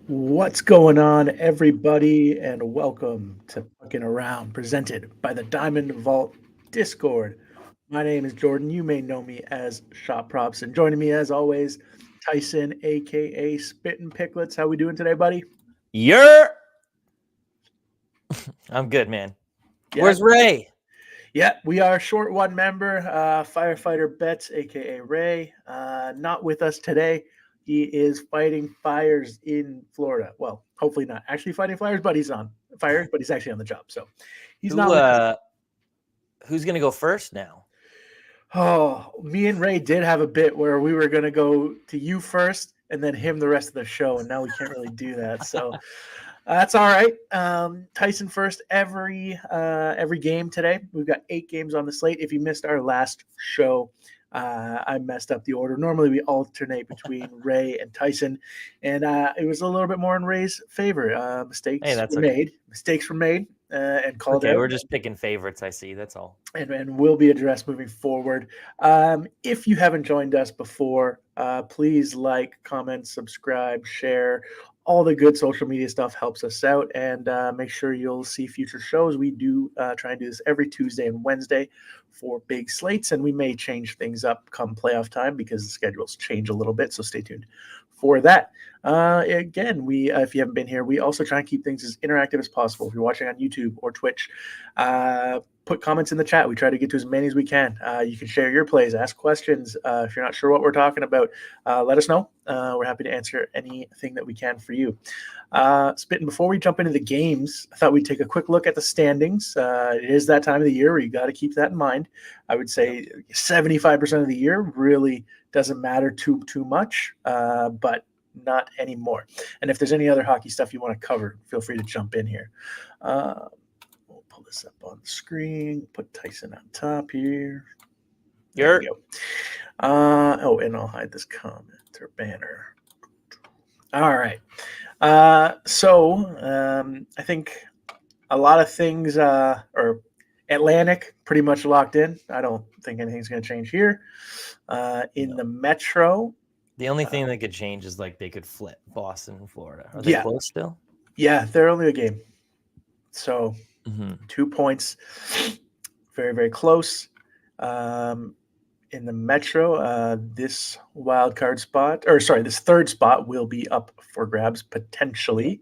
What's going on, everybody, and welcome to Puckin Around, presented by the Diamond Vault Discord. My name is Jordan. You may know me as Shot Props, and joining me, as always, Tyson, aka Spittin' Picklets. How we doing today, buddy? You're. I'm good, man. Yeah, Where's Ray? yeah, we are short one member, firefighter Betts, aka Ray, not with us today. He is fighting fires in Florida. Well, hopefully not actually fighting fires, but he's on fires, but he's actually on the job. So he's Who? not with us. Who's gonna go first now? Oh, me and Ray did have a bit where we were going to go to you first and then him the rest of the show, and now we can't really do that. So that's all right. Tyson first every game today. We've got 8 games on the slate. If you missed our last show, I messed up the order. Normally we alternate between Ray and Tyson, and it was a little bit more in Ray's favor. Hey, Mistakes that's were okay. made. Mistakes were made and called Okay, out. we're just picking favorites. I see. That's all. And will be addressed moving forward. If you haven't joined us before, please like, comment, subscribe, share. All the good social media stuff helps us out, and make sure you'll see future shows. We do try and do this every Tuesday and Wednesday for big slates, and we may change things up come playoff time because the schedules change a little bit. So stay tuned for that. Again, we if you haven't been here, we also try and keep things as interactive as possible. If you're watching on YouTube or Twitch, put comments in the chat. We try to get to as many as we can. You can share your plays, ask questions. If you're not sure what we're talking about, let us know. We're happy to answer anything that we can for you. Spitting, before we jump into the games, I thought we'd take a quick look at the standings. It is that time of the year where you got to keep that in mind. I would say 75% of the year really doesn't matter too much, but not anymore. And if there's any other hockey stuff you want to cover, feel free to jump in here. We'll pull this up on the screen. Put Tyson on top here. There we go. And I'll hide this comment or banner. All right. I think a lot of things are Atlantic pretty much locked in. I don't think anything's going to change here. In the Metro, the only thing that could change is like they could flip Boston and Florida. Are they close still? Yeah, they're only a game. So 2 points, very, very close. In the Metro, this this third spot will be up for grabs potentially.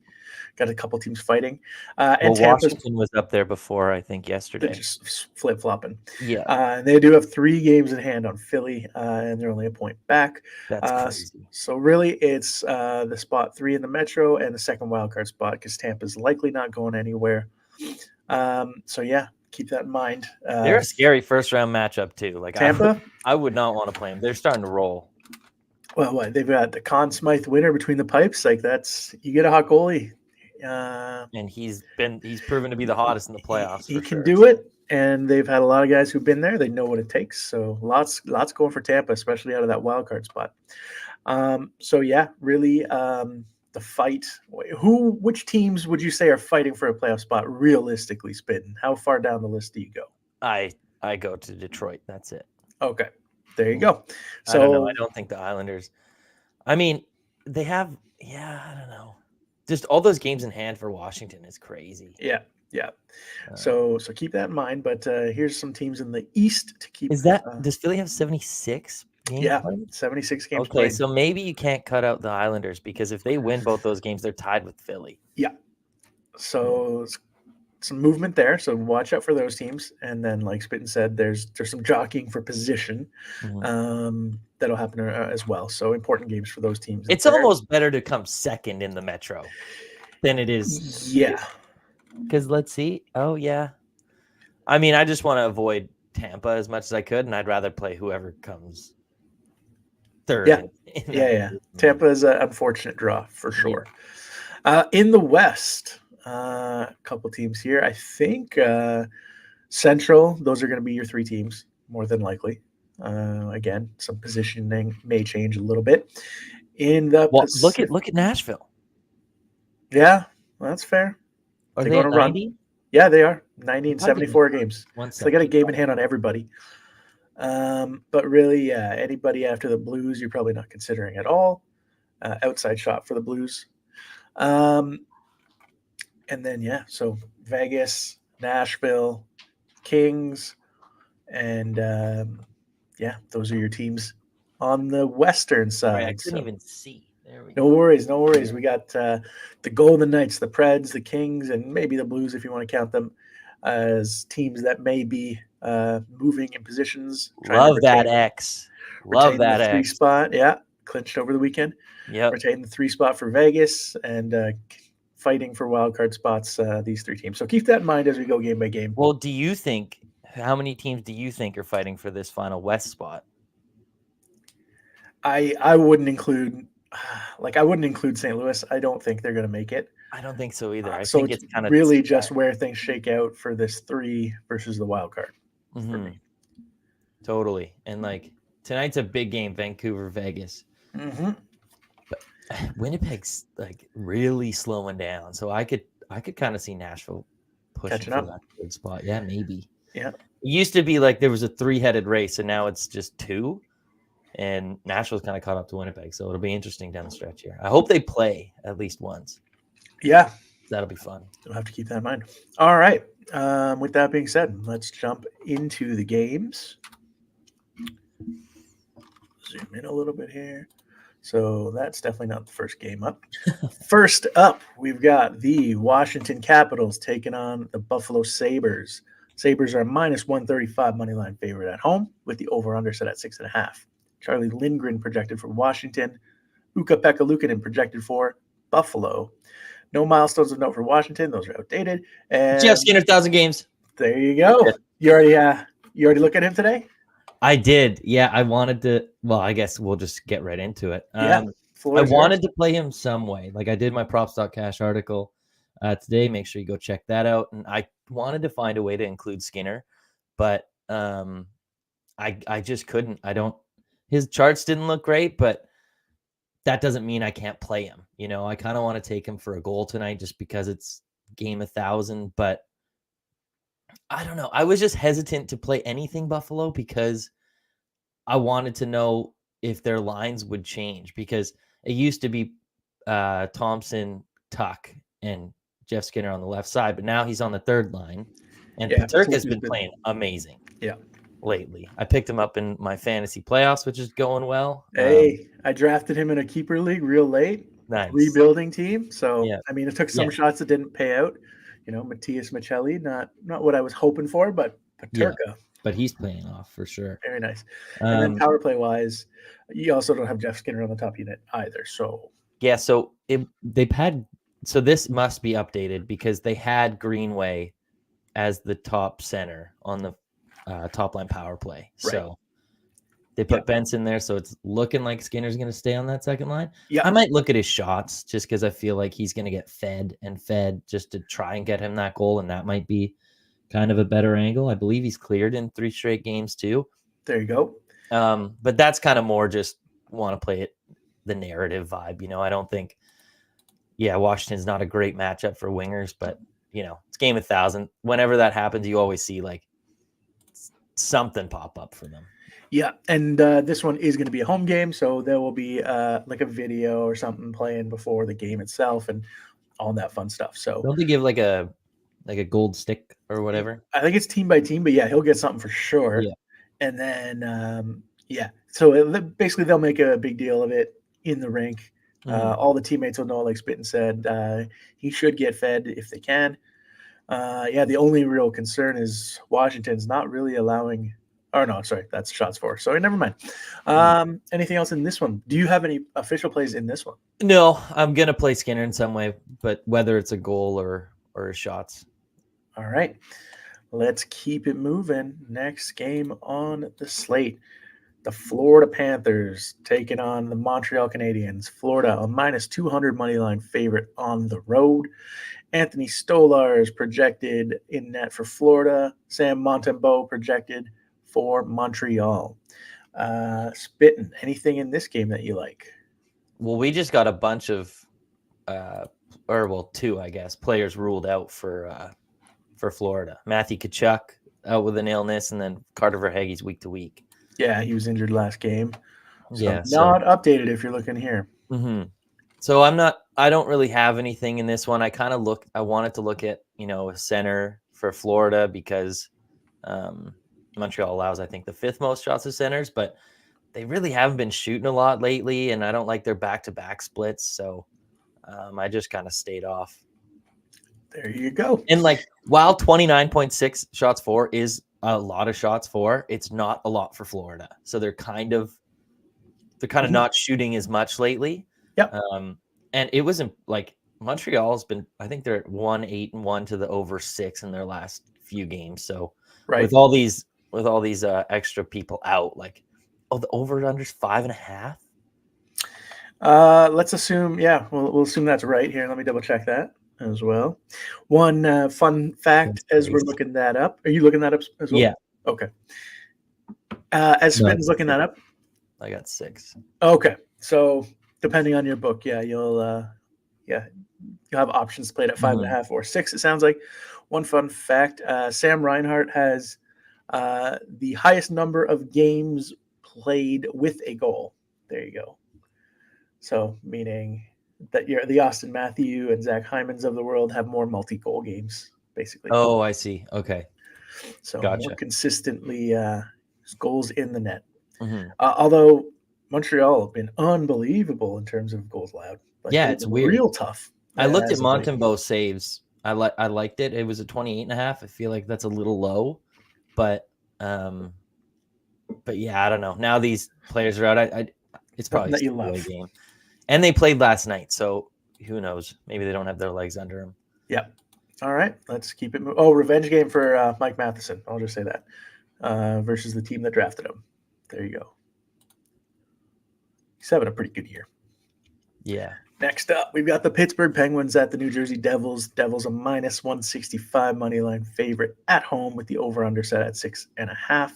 Got a couple teams fighting. And Washington was up there before, I think, yesterday. They're just flip-flopping. Yeah. They do have 3 games in hand on Philly, and they're only a point back. That's crazy. So really, it's the spot 3 in the Metro and the second wildcard spot because Tampa's likely not going anywhere. Keep that in mind. They're a scary first-round matchup, too. Like Tampa? I would not want to play them. They're starting to roll. Well, what? They've got the Conn Smythe winner between the pipes. Like, you get a hot goalie. And he's proven to be the hottest in the playoffs. He can do it, and they've had a lot of guys who've been there. They know what it takes. So lots going for Tampa, especially out of that wild card spot. Really, the fight. Which teams would you say are fighting for a playoff spot? Realistically, Spitting, how far down the list do you go? I go to Detroit. That's it. Okay, there you go. So I don't know. I don't think the Islanders. I mean, they have. Yeah, I don't know. Just all those games in hand for Washington is crazy. Yeah. So keep that in mind. But here's some teams in the East to keep. Does Philly have 76 games? Yeah, played? 76 games. Okay, played. So maybe you can't cut out the Islanders because if they win both those games, they're tied with Philly. Yeah. So some movement there. So watch out for those teams. And then, like Spittin said, there's some jockeying for position. That'll happen as well. So important games for those teams. It's almost better to come second in the Metro than it is. Yeah. Because let's see. Oh, yeah. I mean, I just want to avoid Tampa as much as I could, and I'd rather play whoever comes third. Yeah. Tampa is an unfortunate draw for sure. In the West, a couple teams here. I think Central, those are going to be your 3 teams, more than likely. Again, some positioning may change a little bit. Look at Nashville. Yeah, well, that's fair. Are they at 90? Yeah, they are 90 and 74 games. So they got a game in hand on everybody. But really, anybody after the Blues, you're probably not considering at all. Outside shot for the Blues. And then so Vegas, Nashville, Kings, and those are your teams on the Western Right, I side. couldn't So even see. There we no go. worries, no worries. We got the Golden Knights, the Preds, the Kings, and maybe the Blues if you want to count them as teams that may be moving in positions, trying to Love that X. Love retain the that 3 X. spot. Yeah, clinched over the weekend. Yep. Retain the 3 spot for Vegas and fighting for wild card spots. These 3 teams. So keep that in mind as we go game by game. Well, how many teams do you think are fighting for this final West spot? I wouldn't include St. Louis. I don't think they're going to make it. I don't think so either. I So think it's kind of really just where things shake out for this 3 versus the wild card for me. Totally. And tonight's a big game, Vancouver, Vegas. Mm-hmm. But Winnipeg's really slowing down. So I could kind of see Nashville pushing Catching for up. that third spot. Yeah, maybe. Yeah. It used to be there was a 3-headed race, and now it's just 2. And Nashville's kind of caught up to Winnipeg. So it'll be interesting down the stretch here. I hope they play at least once. Yeah. That'll be fun. We'll have to keep that in mind. All right. With that being said, let's jump into the games. Zoom in a little bit here. So that's definitely not the first game up. First up, we've got the Washington Capitals taking on the Buffalo Sabres. Sabres are a minus 135 money line favorite at home with the over-under set at 6.5. Charlie Lindgren projected for Washington. Ukko-Pekka Luukkonen projected for Buffalo. No milestones of note for Washington; those are outdated. And Jeff Skinner, 1,000 games. There you go. You already look at him today? I did. Yeah, I wanted to. Well, I guess we'll just get right into it. Yeah. I wanted to play him some way. I did my props.cash article today. Make sure you go check that out. And I wanted to find a way to include Skinner, but I just couldn't. His charts didn't look great, but that doesn't mean I can't play him. I kind of want to take him for a goal tonight just because it's game 1,000, but I don't know. I was just hesitant to play anything Buffalo because I wanted to know if their lines would change, because it used to be Thompson, Tuck, and Jeff Skinner on the left side, but now he's on the third line, and Peterka's been playing amazing. Yeah. Lately, I picked him up in my fantasy playoffs, which is going well. Hey, I drafted him in a keeper league real late. Nice. Rebuilding team. So Yeah. I mean, it took some shots that didn't pay out. Matthias Michelli, not what I was hoping for, but Peterka. Yeah, but he's playing off for sure. Very nice. And then power play wise, you also don't have Jeff Skinner on the top unit either. So yeah, so this must be updated because they had Greenway as the top center on the top line power play. Right. So they put Benson there, so it's looking like Skinner's going to stay on that second line. Yeah, I might look at his shots just because I feel like he's going to get fed just to try and get him that goal, and that might be kind of a better angle. I believe he's cleared in 3 straight games too. There you go. But that's kind of more just want to play it the narrative vibe. I don't think, Washington's not a great matchup for wingers, but it's game 1,000. Whenever that happens, you always see something pop up for them. Yeah, and this one is going to be a home game, so there will be a video or something playing before the game itself and all that fun stuff. So don't they give a gold stick or whatever? I think it's team by team, but he'll get something for sure. Yeah. And then so basically they'll make a big deal of it in the rink. All the teammates will know, like Spittin said, he should get fed if they can. The only real concern is Washington's not really allowing. Oh, no, sorry, that's shots for. Sorry, never mind. Anything else in this one? Do you have any official plays in this one? No, I'm going to play Skinner in some way, but whether it's a goal or shots. All right, let's keep it moving. Next game on the slate. The Florida Panthers taking on the Montreal Canadiens. Florida, a minus 200 money line favorite on the road. Anthony Stolar is projected in net for Florida. Sam Montembeault projected for Montreal. Spittin', anything in this game that you like? Well, we just got a bunch of, 2, I guess, players ruled out for Florida. Matthew Tkachuk out with an illness, and then Carter Verhaeghe's week to week. Yeah, he was injured last game. So not updated if you're looking here. Mm-hmm. So I don't really have anything in this one. I wanted to look at, a center for Florida because Montreal allows, I think, the fifth most shots of centers, but they really haven't been shooting a lot lately, and I don't like their back-to-back splits. So I just kind of stayed off. There you go. And while 29.6 shots for is a lot of shots for, it's not a lot for Florida. So they're kind of not shooting as much lately. Yep. And it wasn't Montreal's been, I think they're at 1-8-1 to the over 6 in their last few games. So with all these extra people out, the over under's 5.5. Let's assume, we'll assume that's right here. Let me double check that as well. One fun fact as we're looking that up. Are you looking that up as well? Yeah. Okay. As Smitten's looking that up. I got 6. Okay. So depending on your book, you'll have options played at 5.5 or 6. It sounds like. One fun fact: Sam Reinhart has the highest number of games played with a goal. There you go. So meaning that the Austin Matthew and Zach Hymans of the world have more multi-goal games, basically. Oh, I see. Okay. So Gotcha. more consistently goals in the net. Mm-hmm. Although Montreal have been unbelievable in terms of goals allowed. It's weird. Real tough. I looked at Montembeau's saves. I liked it. It was a 28.5. I feel like that's a little low, but yeah, I don't know. Now these players are out. It's probably that you still a love. game, and they played last night, so who knows? Maybe they don't have their legs under them. Yep. All right, let's keep it moving. Oh, revenge game for Mike Matheson. I'll just say that versus the team that drafted him. There you go. He's having a pretty good year. Yeah. Next up, we've got the Pittsburgh Penguins at the New Jersey Devils. Devils a minus 165 money line favorite at home with the over-under set at 6.5.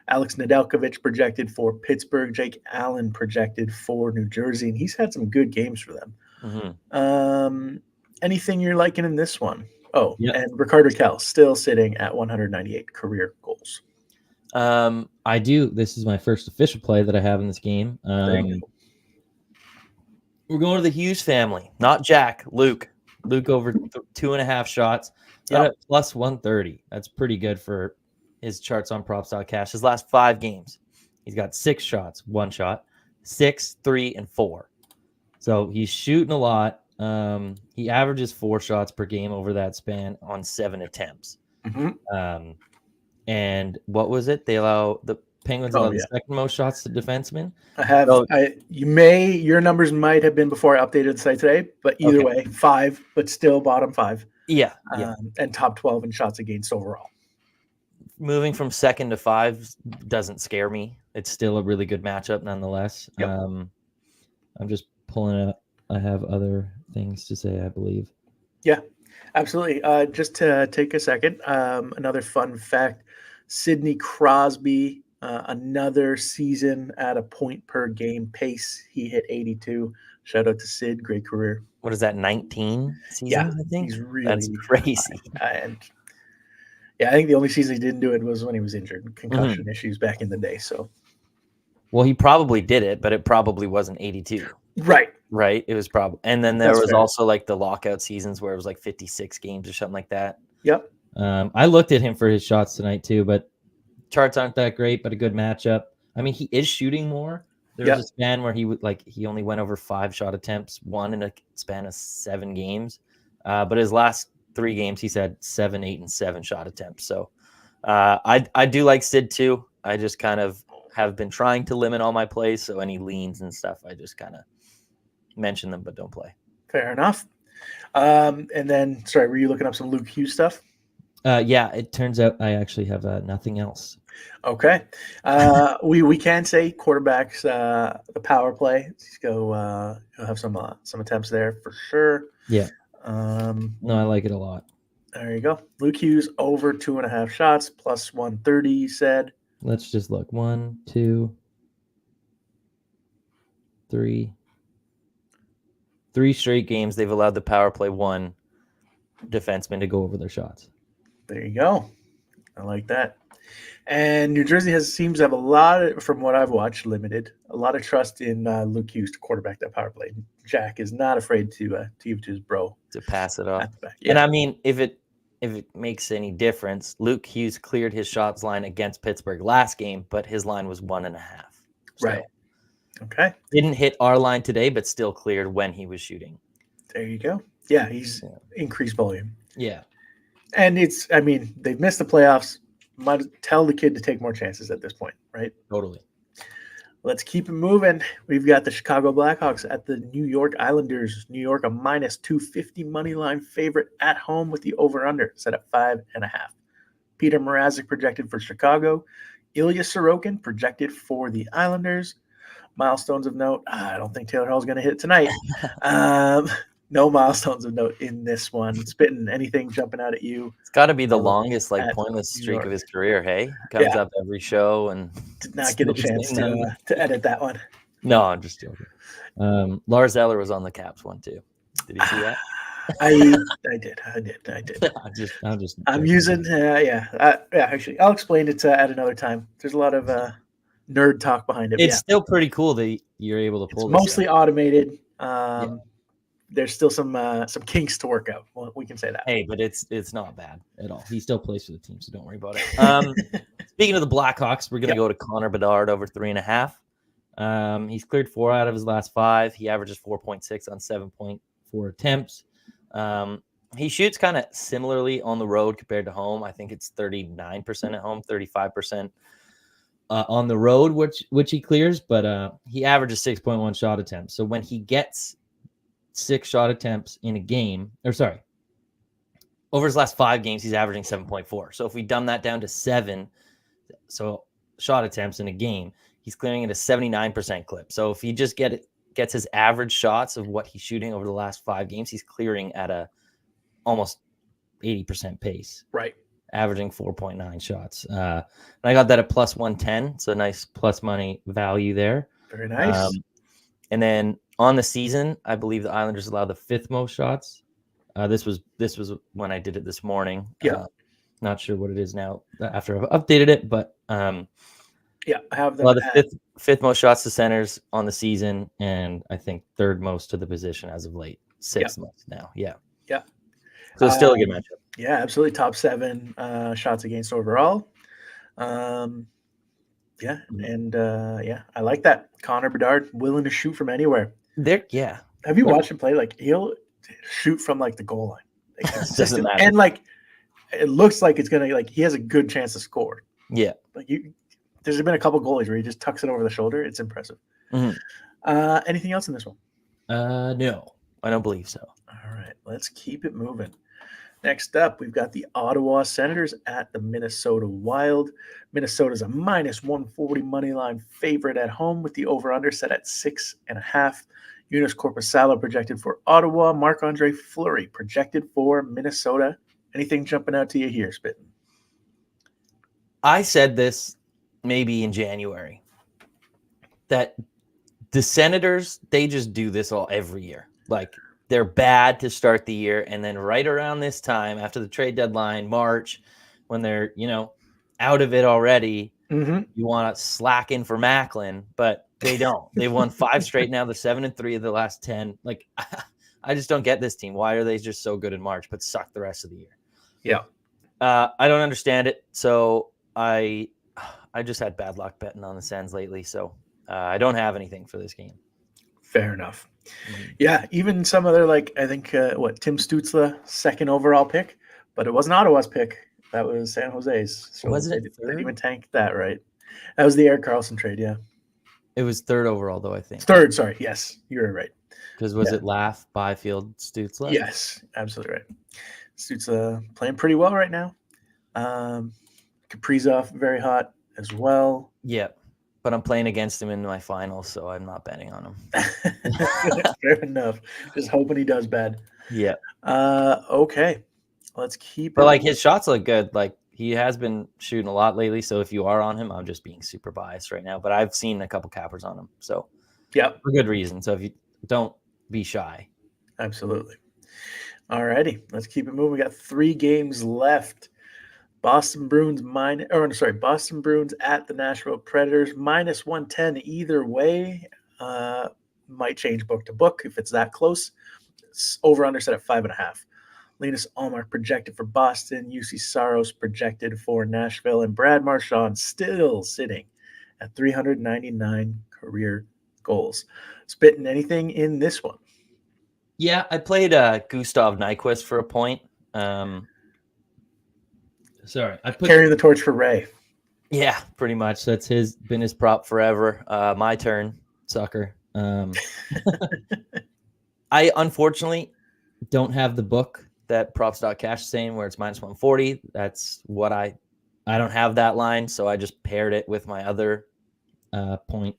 Alex Nedeljkovic projected for Pittsburgh. Jake Allen projected for New Jersey, and he's had some good games for them. Mm-hmm. Anything you're liking in this one? Oh, yep. And Ricardo Kell still sitting at 198 career goals. I do. This is my first official play that I have in this game. There you go. We're going to the Hughes family, not Jack. Luke over 2.5 shots. At plus 130. That's pretty good for his charts on props.cash. His last 5 games, he's got 6 shots, 1 shot, 6, 3, and 4. So he's shooting a lot. He averages 4 shots per game over that span on 7 attempts. Mm-hmm. And what was it? They allow the Penguins allow the second most shots to defensemen. Your numbers might have been before I updated the site today, but either way, 5, but still bottom 5. Yeah. And top 12 in shots against overall. Moving from 2nd to 5 doesn't scare me. It's still a really good matchup nonetheless. Yep. I'm just pulling up. I have other things to say, I believe. Yeah, absolutely. Just to take a second, another fun fact, Sidney Crosby, another season at a point per game pace. He hit 82. Shout out to Sid. Great career. What is that, 19 seasons, I think? He's really That's crazy. And I think the only season he didn't do it was when he was injured. Concussion issues back in the day. So, well, he probably did it, but it probably wasn't 82. Right. It was probably, and then there was also the lockout seasons where it was 56 games or something like that. Yep. I looked at him for his shots tonight too, but charts aren't that great, but a good matchup. I mean, he is shooting more. There was a span where he only went over 5 shot attempts, 1 in a span of 7 games. But his last 3 games, he's had 7, 8, and 7 shot attempts. So I do like Sid too. I just kind of have been trying to limit all my plays. So any leans and stuff, I just kind of mention them, but don't play. Fair enough. And then, sorry, were you looking up some Luke Hughes stuff? Yeah, it turns out I actually have nothing else. Okay. We can say quarterbacks, the power play. Let's go have some attempts there for sure. Yeah. No, I like it a lot. There you go. Luke Hughes over 2.5 shots, plus 130, you said. Let's just look. 1, 2, 3. 3 straight games they've allowed the power play 1 defenseman to go over their shots. There you go. I like that. And New Jersey seems to have a lot of, from what I've watched, limited a lot of trust in Luke Hughes to quarterback that power play. Jack is not afraid to give it to his bro to pass it off. at the back. And Yeah, I mean, if it makes any difference, Luke Hughes cleared his shots line against Pittsburgh last game, but his line was 1.5. So right. Okay, didn't hit our line today, but still cleared when he was shooting. there you go. Yeah, he's increased volume. Yeah. And I mean, they've missed the playoffs. Might tell the kid to take more chances at this point, right? Totally. Let's keep it moving. We've got the Chicago Blackhawks at the New York Islanders. New York, a minus 250 money line favorite at home with the over-under set at 5.5. Peter Mrazek projected for Chicago. Ilya Sorokin projected for the Islanders. Milestones of note, I don't think Taylor Hall's going to hit tonight. No milestones of note in this one. Spitting, anything jumping out at you? It's got to be the longest, like, pointless New streak York. of his career, hey? Comes up every show and did not get a chance to edit that one. No, I'm just joking. Lars Eller was on the Caps one too. Did you see that? I did. I'm using actually, I'll explain it at another time. There's a lot of nerd talk behind it. It's still pretty cool that you're able to pull it's this mostly automated. There's still some kinks to work out. Well, we can say that. Hey, but it's not bad at all. He still plays for the team, so don't worry about it. Speaking of the Blackhawks, we're going to go to Connor Bedard over 3.5. He's cleared 4 out of his last 5. He averages 4.6 on 7.4 attempts. He shoots kind of similarly on the road compared to home. I think it's 39% at home, 35% on the road, which he clears, but he averages 6.1 shot attempts. So when he gets 6 shot attempts in a game, over his last 5 games, he's averaging 7.4. So if we dumb that down to 7, so shot attempts in a game, he's clearing at a 79% clip. So if he just gets his average shots of what he's shooting over the last 5 games, he's clearing at a almost 80% pace. Right. Averaging 4.9 shots. And I got that at plus 110. So nice plus money value there. Very nice. And then on the season, I believe the Islanders allowed the 5th most shots. This was when I did it this morning. Yeah. Not sure what it is now after I've updated it, but I have them the fifth most shots to centers on the season, and I think 3rd most to the position as of late. 6th most now. Yeah. Yeah. So it's still a good matchup. Yeah, absolutely. Top 7 shots against overall. I like that. Connor Bedard willing to shoot from anywhere. Have you watched him play? Like, he'll shoot from like the goal line. Like, doesn't matter. And like it looks like it's gonna he has a good chance to score. Yeah. Like there's been a couple goalies where he just tucks it over the shoulder. It's impressive. Mm-hmm. Anything else in this one? No, I don't believe so. All right, let's keep it moving. Next up, we've got the Ottawa Senators at the Minnesota Wild. Minnesota's a minus 140 money line favorite at home with the over-under set at 6.5. Jonas Korpisalo projected for Ottawa. Marc-Andre Fleury projected for Minnesota. Anything jumping out to you here, Spittin'? I said this maybe in January, that the Senators, they just do this every year. Like, they're bad to start the year, and then right around this time, after the trade deadline, March, when they're, out of it already, you want to slack in for Macklin, but they don't. They've won 5 straight now. They're 7-3 of the last 10. Like, I just don't get this team. Why are they just so good in March, but suck the rest of the year? Yeah. I don't understand it. So I just had bad luck betting on the Sens lately. So I don't have anything for this game. Fair enough. Yeah, even some other, I think, Tim Stützle, 2nd overall pick, but it wasn't Ottawa's pick. That was San Jose's. So wasn't it? They didn't even tank that, right? That was the Eric Carlson trade, yeah. It was 3rd overall, though, I think. 3rd, sorry. Yes, you were right. Because was it Laugh, Byfield, Stützle? Yes, absolutely right. Stützle playing pretty well right now. Kaprizov, very hot as well. Yeah. But I'm playing against him in my finals, so I'm not betting on him. Fair enough. Just hoping he does bad. Yeah. Okay. Let's keep it. But his shots look good. Like, he has been shooting a lot lately. So if you are on him, I'm just being super biased right now. But I've seen a couple cappers on him. So yeah, for good reason. So if you don't be shy. Absolutely. All righty. Let's keep it moving. We got 3 games left. Boston Bruins at the Nashville Predators -110 either way. Might change book to book if it's that close. Over under set at 5.5. Linus Ullmark projected for Boston, UC Saros projected for Nashville, and Brad Marchand still sitting at 399 career goals. Spitting anything in this one? Yeah, I played Gustav Nyquist for a point. Sorry, I put carrying the torch for Ray. Yeah, pretty much. That's been his prop forever. My turn, sucker. I unfortunately don't have the book that props.cash is saying where it's -140. That's what I don't have that line, so I just paired it with my other point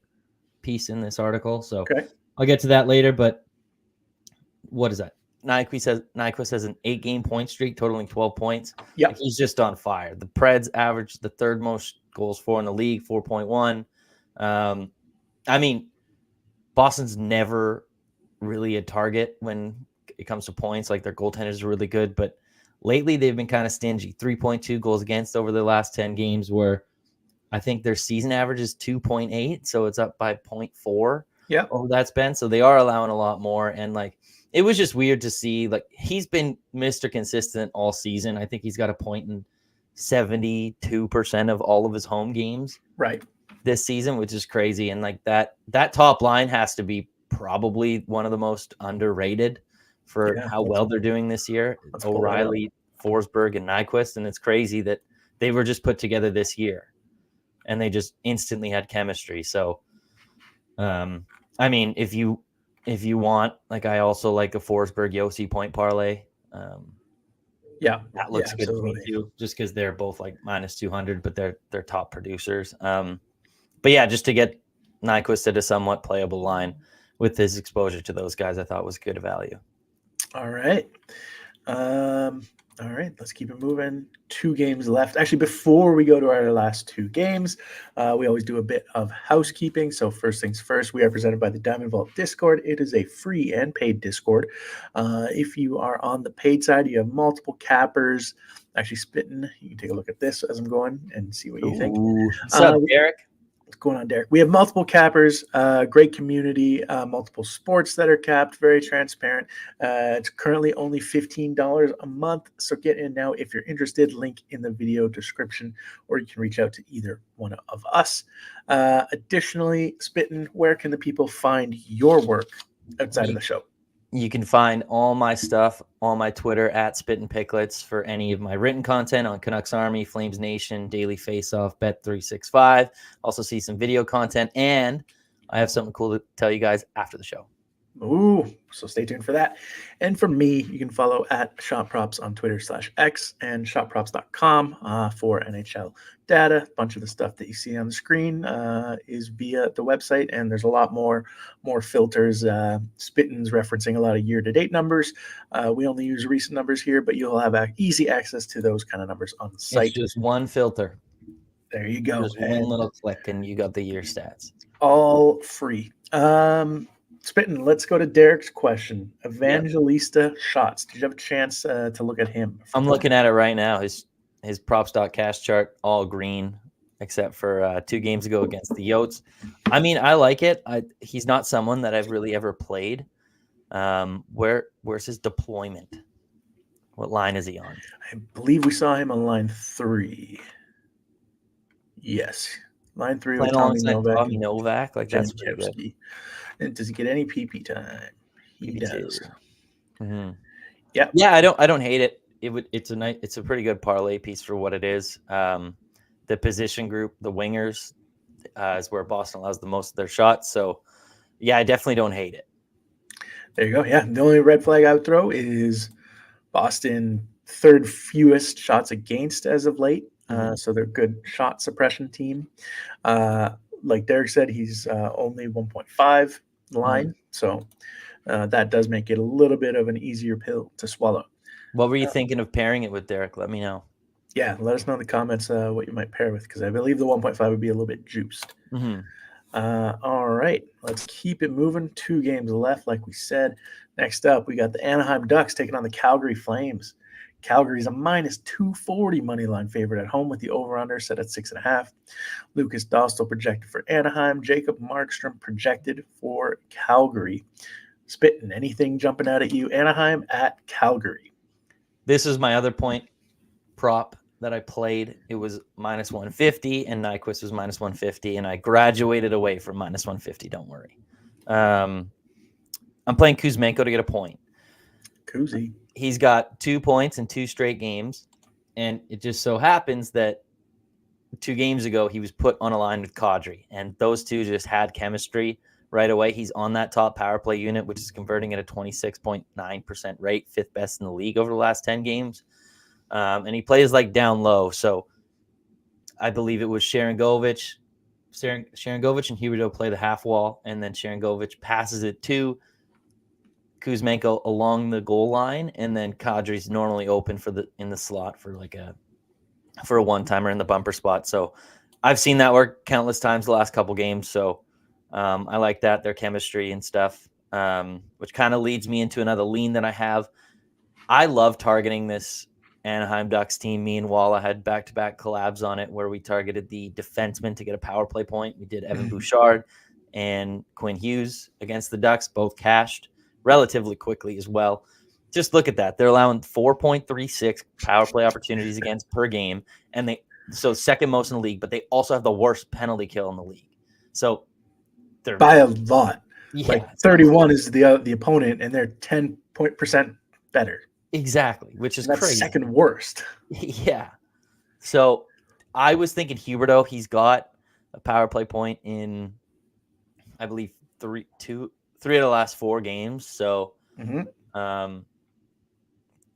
piece in this article. So I'll get to that later. But what is that? Nyquist has an 8-game point streak totaling 12 points. Yeah, like, he's just on fire. The Preds averaged the third most goals for in the league, 4.1. I mean, Boston's never really a target when it comes to points. Like, their goaltenders are really good, but lately they've been kind of stingy. 3.2 goals against over the last 10 games, where I think their season average is 2.8, so it's up by 0.4 over that span. So they are allowing a lot more, and like, it was just weird to see. Like, he's been Mr. Consistent all season. I think he's got a point in 72% of all of his home games this season, which is crazy. And like, that top line has to be probably one of the most underrated for how well they're doing this year. O'Reilly, Forsberg, and Nyquist. And it's crazy that they were just put together this year and they just instantly had chemistry. So, I mean, if you want, like, I also like a Forsberg Yossi point parlay. That looks good to me too, just because they're both like -200, but they're top producers. But yeah, just to get Nyquist at a somewhat playable line with his exposure to those guys, I thought was good value. All right. All right, let's keep it moving. 2 games left. Actually, before we go to our last 2 games, we always do a bit of housekeeping. So first things first, we are presented by the Diamond Vault Discord. It is a free and paid Discord. If you are on the paid side, you have multiple cappers. Actually, Spitting, you can take a look at this as I'm going and see what you think. What's up, Derek? What's going on, Derek? We have multiple cappers, great community, multiple sports that are capped, very transparent. It's currently only $15 a month, so get in now if you're interested. Link in the video description, or you can reach out to either one of us. Additionally, Spittin', where can the people find your work outside of the show? You can find all my stuff on my Twitter at Spittin' Picklets for any of my written content on Canucks Army, Flames Nation, Daily Faceoff, Bet365. Also see some video content, and I have something cool to tell you guys after the show. Ooh, so stay tuned for that. And for me, you can follow at ShotProps on Twitter/X and ShotProps.com for NHL data. A bunch of the stuff that you see on the screen is via the website, and there's a lot more filters. Spittin's referencing a lot of year-to-date numbers. We only use recent numbers here, but you'll have easy access to those kind of numbers on the site. It's just one filter. There you go. Just one little click, and you got the year stats. All free. Spittin', let's go to Derek's question. Evangelista Shots. Did you have a chance to look at him? I'm looking at it right now. His props.cash chart, all green, except for 2 games ago against the Yotes. I mean, I like it. He's not someone that I've really ever played. Where's his deployment? What line is he on? I believe we saw him on line 3. Yes. Line 3 with Tommy Novak. Like, that's pretty good. And does he get any PP time? He does. Mm-hmm. Yeah. I don't hate it. It's a pretty good parlay piece for what it is. The position group, the wingers, is where Boston allows the most of their shots. So yeah, I definitely don't hate it. There you go. Yeah, the only red flag I would throw is Boston third fewest shots against as of late. So they're a good shot suppression team. Like Derek said, he's only 1.5 line. So that does make it a little bit of an easier pill to swallow. What were you thinking of pairing it with, Derek? Let me know. Yeah, let us know in the comments what you might pair with, because I believe the 1.5 would be a little bit juiced. All right, let's keep it moving. 2 games left, like we said. Next up, we got the Anaheim Ducks taking on the Calgary Flames. Calgary's a minus 240 money line favorite at home with the over-under set at 6.5. Lucas Dostal projected for Anaheim. Jacob Markstrom projected for Calgary. Spitting, anything jumping out at you? Anaheim at Calgary. This is my other point prop that I played. It was minus 150, and Nyquist was minus 150, and I graduated away from minus 150. Don't worry. I'm playing Kuzmenko to get a point. Kuzi. He's got 2 points in 2 straight games, and it just so happens that 2 games ago he was put on a line with Kadri, and those two just had chemistry right away. He's on that top power play unit, which is converting at a 26.9% rate, 5th best in the league over the last 10 games. And he plays like down low. So I believe it was Sharangovich and Huberdeau play the half wall, and then Sharangovich passes it to Kuzmenko along the goal line, and then Kadri's normally open in the slot for a one-timer in the bumper spot. So I've seen that work countless times the last couple games. So I like that, their chemistry and stuff, which kind of leads me into another lean that I have. I love targeting this Anaheim Ducks team. Me and Walla had back-to-back collabs on it where we targeted the defenseman to get a power play point. We did Evan Bouchard and Quinn Hughes against the Ducks, both cashed relatively quickly as well. Just look at that. They're allowing 4.36 power play opportunities against per game, and so second most in the league, but they also have the worst penalty kill in the league. So they're by a lot. Yeah, like 31 is the opponent, and they're 10% better. Exactly, which is crazy. Second worst. Yeah. So I was thinking Huberdeau. He's got a power play point in, I believe, three of the last 4 games. So,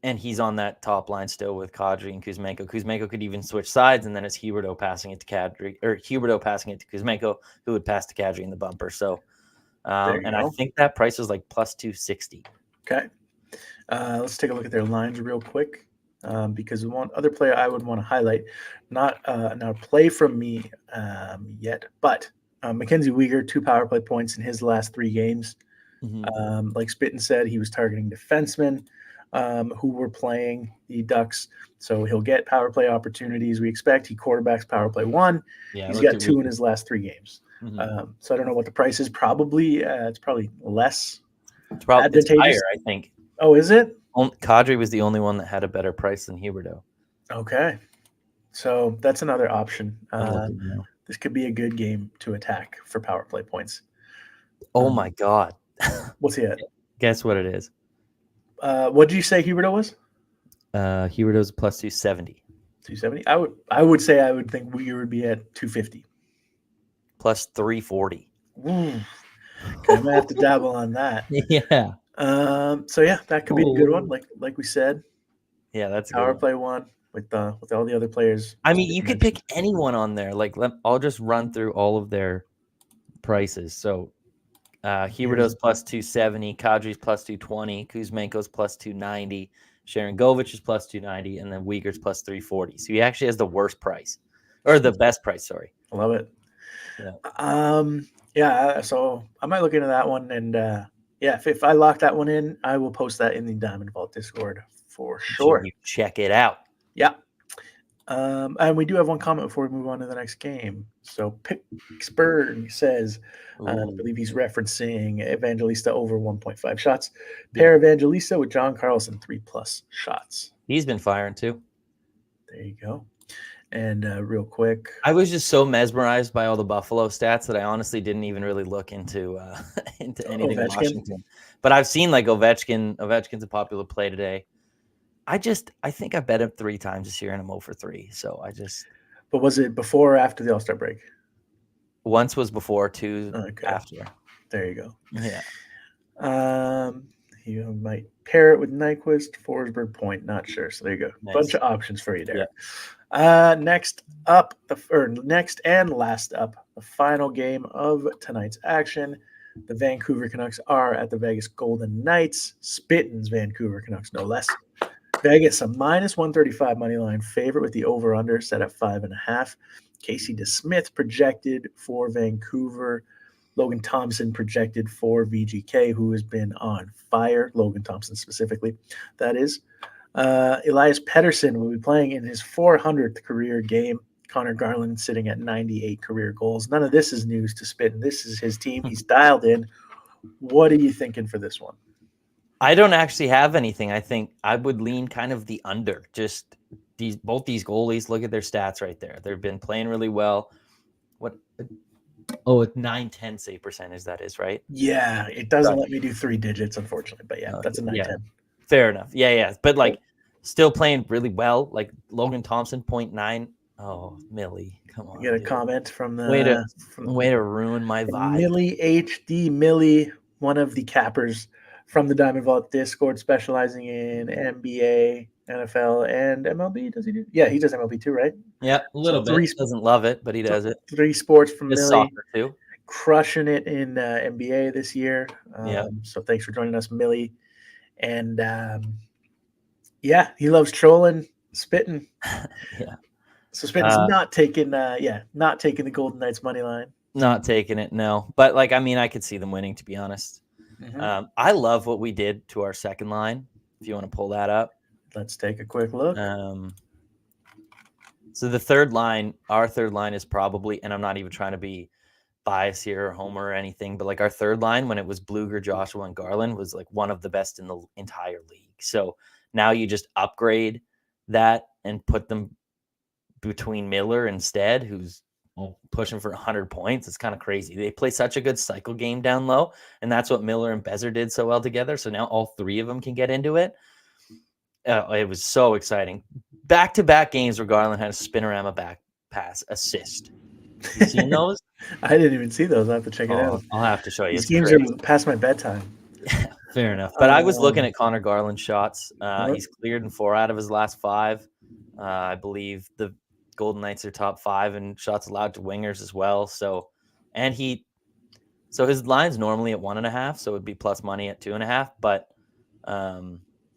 and he's on that top line still with Kadri and Kuzmenko. Kuzmenko could even switch sides, and then it's Huberdeau passing it to Kadri, or Huberdeau passing it to Kuzmenko, who would pass to Kadri in the bumper. So, and I think that price is like plus 260. Okay. Let's take a look at their lines real quick, because one other player I would want to highlight, not a play from me yet, but Mackenzie Weegar, 2 power play points in his last 3 games. Like Spittin said, he was targeting defensemen who were playing the Ducks, so he'll get power play opportunities. We expect he quarterbacks power play 1. Yeah, he's got 2 in his last 3 games. So I don't know what the price is. Probably it's probably less. It's probably higher, I think. Oh, is it? Kadri was the only one that had a better price than Huberdeau. Okay. So that's another option. This could be a good game to attack for power play points. Oh, my God. What's he at? Guess what it is. What did you say Huberdeau was? Huberdeau's plus 270. 270? I would say I would think we would be at 250. Plus 340. Okay, I'm gonna have to dabble on that. Yeah. So yeah, that could be a good one. Like we said. Yeah, that's a power play 1 with all the other players. I mean, you could pick anyone on there. Like, I'll just run through all of their prices. So, Huberdeau's plus 270, Kadri's plus 220, Kuzmenko's plus 290, Sharangovich is plus 290, and then Weegar's plus 340. So he actually has the worst price, or the best price. Sorry. I love it. Yeah. Yeah. So I might look into that one, and yeah, if I lock that one in, I will post that in the Diamond Vault Discord for sure. You check it out. Yeah. And we do have one comment before we move on to the next game. So Pittsburgh says, I believe he's referencing Evangelista over 1.5 shots. Pair Evangelista with John Carlson 3+ shots. He's been firing too. There you go. And real quick, I was just so mesmerized by all the Buffalo stats that I honestly didn't even really look into anything in Washington. But I've seen like Ovechkin. Ovechkin's a popular play today. I think I bet him 3 times this year, and I'm 0 for 3. So But was it before or after the All-Star break? Once was before, 2 after. There you go. Yeah. You might pair it with Nyquist, Forsberg, Point. Not sure. So there you go. Nice. Bunch of options for you there. Yeah. Next and last up, the final game of tonight's action. The Vancouver Canucks are at the Vegas Golden Knights. Spittin's Vancouver Canucks, no less. Vegas, a minus 135 money line favorite with the over-under set at 5.5. Casey DeSmith projected for Vancouver. Logan Thompson projected for VGK, who has been on fire. Logan Thompson specifically, that is. Elias Pettersson will be playing in his 400th career game. Connor Garland sitting at 98 career goals. None of this is news to Spittin. This is his team. He's dialed in. What are you thinking for this one? I don't actually have anything. I think I would lean kind of the under. Just both these goalies, look at their stats right there. They've been playing really well. What? Oh, it's 9-10 save percentage, that is, right? Yeah, it doesn't let me do 3 digits, unfortunately. But yeah, that's a 9-10. Yeah, fair enough. Yeah. But like still playing really well. Like Logan Thompson, 0.9. Oh, Millie. Come on. You get a dude. comment from the way to ruin my vibe. Millie HD Millie, one of the cappers from the Diamond Vault Discord, specializing in NBA, NFL, and MLB. Does he do? Yeah, he does MLB too, right? Yeah, a little bit. Doesn't love it, but he does it. 3 sports from Does Millie. soccer too. Crushing it in NBA this year. Yeah. So thanks for joining us, Millie. And yeah, he loves trolling, spitting. Yeah. So Spitting's not taking the Golden Knights money line. Not taking it, no. But like, I mean, I could see them winning, to be honest. Mm-hmm. I love what we did to our second line. If you want to pull that up, let's take a quick look. So the third line, our third line is probably, and I'm not even trying to be biased here or homer or anything, but like our third line, when it was Bluger, Joshua, and Garland, was like one of the best in the entire league. So now you just upgrade that and put them between Miller instead, who's pushing for 100 points. It's kind of crazy. They play such a good cycle game down low, and that's what Miller and Bezer did so well together. So now all three of them can get into it. It was so exciting. Back-to-back games where Garland had a spinorama back pass assist. You seen those? I didn't even see those. I have to check it out. I'll have to show you. These games are past my bedtime. Fair enough. But I was looking at Connor Garland's shots. He's cleared in 4 out of his last 5. I believe the Golden Knights are top 5 in shots allowed to wingers as well. So his line's normally at 1.5, so it would be plus money at 2.5. But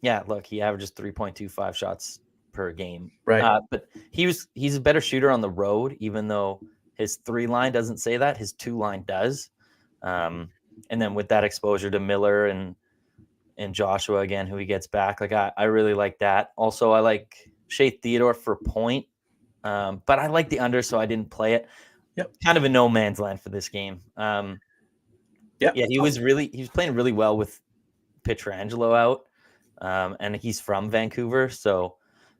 yeah, look, he averages 3.25 shots per game. Right. But he's a better shooter on the road, even though his 3 line doesn't say that. His 2 line does. And then with that exposure to Miller and Joshua again, who he gets back, like I really like that. Also, I like Shea Theodore for point. But I like the under, so I didn't play it. Yep. Kind of a no man's land for this game. Yeah, he was playing really well with Pietrangelo out. And he's from Vancouver, so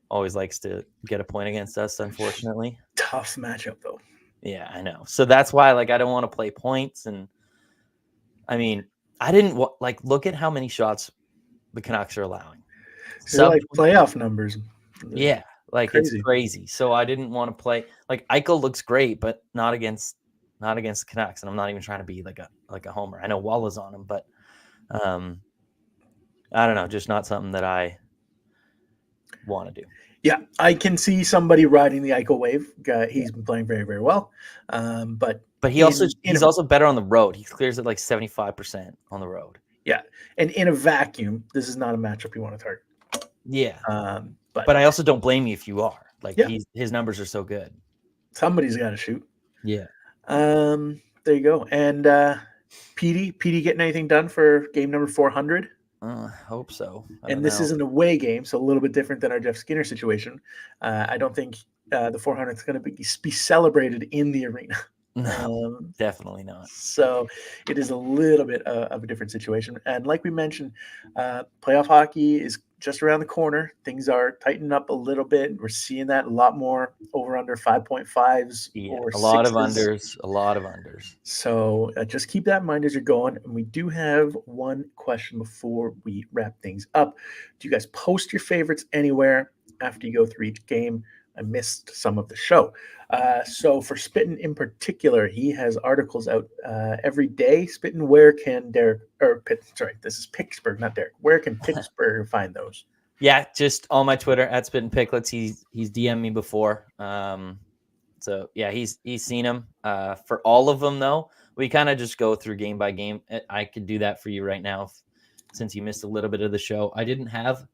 always likes to get a point against us, unfortunately. Tough matchup though. Yeah, I know. So that's why I don't want to play points. And I mean, I didn't look at how many shots the Canucks are allowing. So like playoff numbers. Yeah. It's crazy. So I didn't want to play. Eichel looks great, but not against the Canucks. And I'm not even trying to be like a homer. I know Wall is on him, but I don't know, just not something that I want to do. Yeah, I can see somebody riding the Eichel wave. He's been playing very, very well. But he's also better on the road. He clears at 75% on the road. Yeah, and in a vacuum, this is not a matchup you want to target. Yeah. But I also don't blame you if you are. His numbers are so good. Somebody's got to shoot. Yeah. There you go. And Petey getting anything done for game number 400? Hope so. And this is an away game, so a little bit different than our Jeff Skinner situation. I don't think the 400th is going to be celebrated in the arena. No, definitely not. So it is a little bit of a different situation. And like we mentioned, playoff hockey is just around the corner. Things are tightening up a little bit. We're seeing that a lot more over under 5.5s or a lot 6s. A lot of unders. So just keep that in mind as you're going. And we do have one question before we wrap things up. Do you guys post your favorites anywhere after you go through each game? I missed some of the show. So for Spittin in particular, he has articles out every day. Spittin, where can this is Pittsburgh, not Derek. Where can Pittsburgh find those? Yeah, just on my Twitter at Spittin Picklets. He's DM'd me before. So yeah, he's seen them. For all of them though, we kind of just go through game by game. I could do that for you right now, since you missed a little bit of the show. I didn't have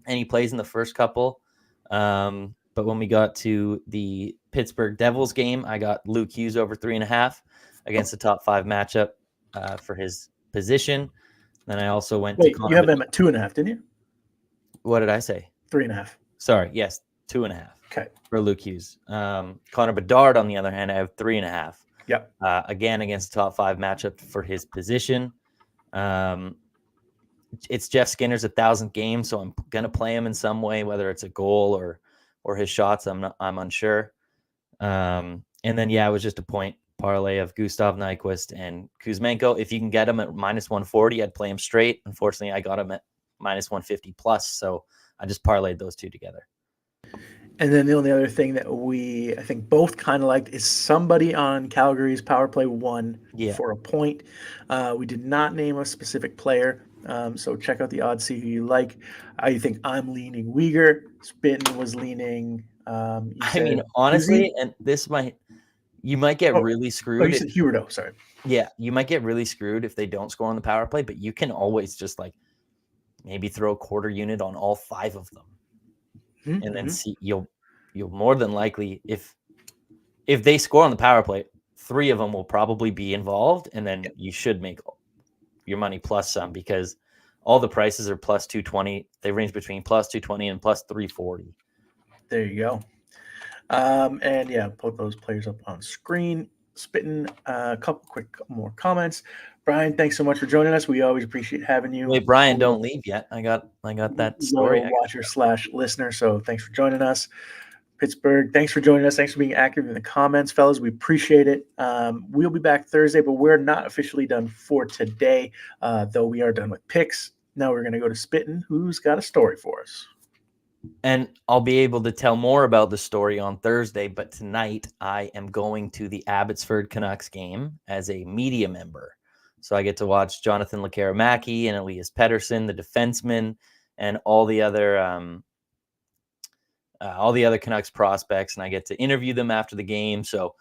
any plays in the first couple. But when we got to the Pittsburgh Devils game, I got Luke Hughes over 3.5 against the top 5 matchup for his position. Then I also went to you have him at 2.5, didn't you? What did I say? 3.5. Sorry, yes, 2.5. Okay. For Luke Hughes. Connor Bedard, on the other hand, I have 3.5. Yep. Again, against a top 5 matchup for his position. It's Jeff Skinner's 1,000th game, so I'm gonna play him in some way, whether it's a goal or his shots. I'm unsure. And then it was just a point parlay of Gustav Nyquist and Kuzmenko. If you can get him at -140, I'd play him straight. Unfortunately, I got him at -150 plus, so I just parlayed those two together. And then the only other thing that we, I think, both kind of liked is somebody on Calgary's power play won for a point. We did not name a specific player, so check out the odds, see who you like. I think I'm leaning Uyghur. Spittin was leaning. I mean, honestly, and you might get really screwed. Oh, you said Huberdeau, sorry. Yeah, you might get really screwed if they don't score on the power play, but you can always just maybe throw a quarter unit on all 5 of them. Mm-hmm. And then see, you'll more than likely, if they score on the power play, 3 of them will probably be involved, and then you should make your money plus some, because all the prices are plus 220. They range between plus 220 and plus 340. There you go. And put those players up on screen. Spitting a couple quick more comments. Brian, thanks so much for joining us. We always appreciate having you. Wait, Brian, don't leave yet. I got that story. Watcher/listener. So thanks for joining us. Pittsburgh, thanks for joining us. Thanks for being active in the comments, fellas. We appreciate it. We'll be back Thursday, but we're not officially done for today, though we are done with picks. Now we're going to go to Spittin', who's got a story for us. And I'll be able to tell more about the story on Thursday, but tonight I am going to the Abbotsford Canucks game as a media member. So I get to watch Jonathan Lekkerimäki and Elias Pettersson, the defenseman, and all the other Canucks prospects, and I get to interview them after the game. So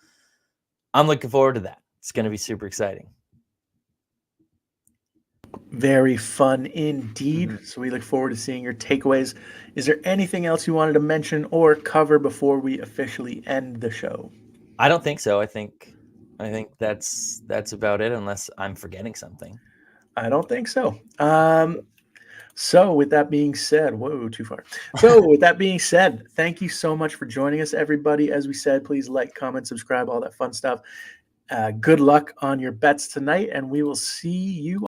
I'm looking forward to that. It's going to be super exciting. Very fun indeed. Mm-hmm. So we look forward to seeing your takeaways. Is there anything else you wanted to mention or cover before we officially end the show? I don't think so. I think that's about it, unless I'm forgetting something. I don't think so. So with that being said, whoa, too far. So with that being said, thank you so much for joining us, everybody. As we said, please like, comment, subscribe, all that fun stuff. Good luck on your bets tonight, and we will see you